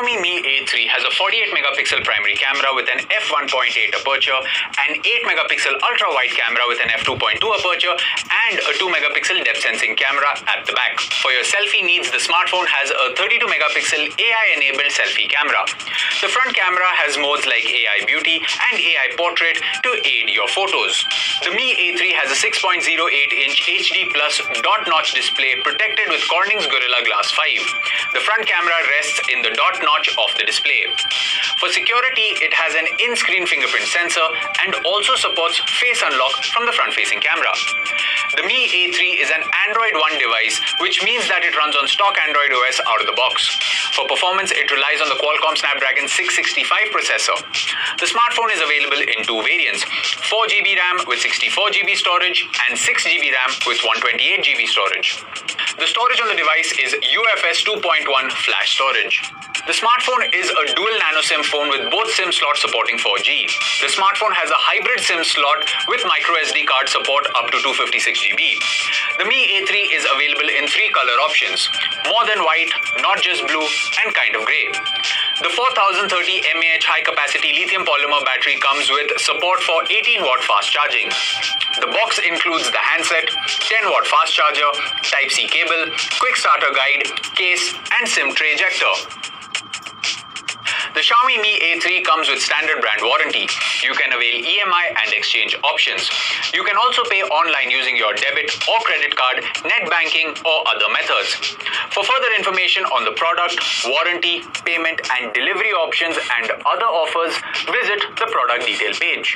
Xiaomi Mi A3 has a 48 megapixel primary camera with an f1.8 aperture, an 8 megapixel ultra-wide camera with an f2.2 aperture, and a 2 megapixel depth sensing camera at the back. For your selfie needs, the smartphone has a 32 megapixel AI-enabled selfie camera. The front camera has modes like AI Beauty and AI Portrait to aid your photos. The Mi A3 has a 6.08-inch HD Plus dot-notch display protected with Corning's Gorilla Glass 5. The front camera rests in the dot notch of the display. For security, it has an in-screen fingerprint sensor and also supports face unlock from the front-facing camera. The Mi A3 is an Android One device, which means that it runs on stock Android OS out of the box. For performance, it relies on the Qualcomm Snapdragon 665 processor. The smartphone is available in two variants, 4GB RAM with 64GB storage and 6GB RAM with 128GB storage. The storage on the device is UFS 2.1 flash storage. The smartphone is a dual nano SIM phone with both SIM slots supporting 4G. The smartphone has a hybrid SIM slot with microSD card support up to 256GB. The Mi A3 is available in three color options: more than white, not just blue, and kind of grey. The 4030 mAh high capacity lithium polymer battery comes with support for 18-watt fast charging. The box includes the handset, 10-watt fast charger, Type-C cable, quick starter guide, case, and SIM tray ejector. The Xiaomi Mi A3 comes with standard brand warranty. You can avail EMI and exchange options. You can also pay online using your debit or credit card, net banking, or other methods. For further information on the product, warranty, payment, and delivery options and other offers, visit the product detail page.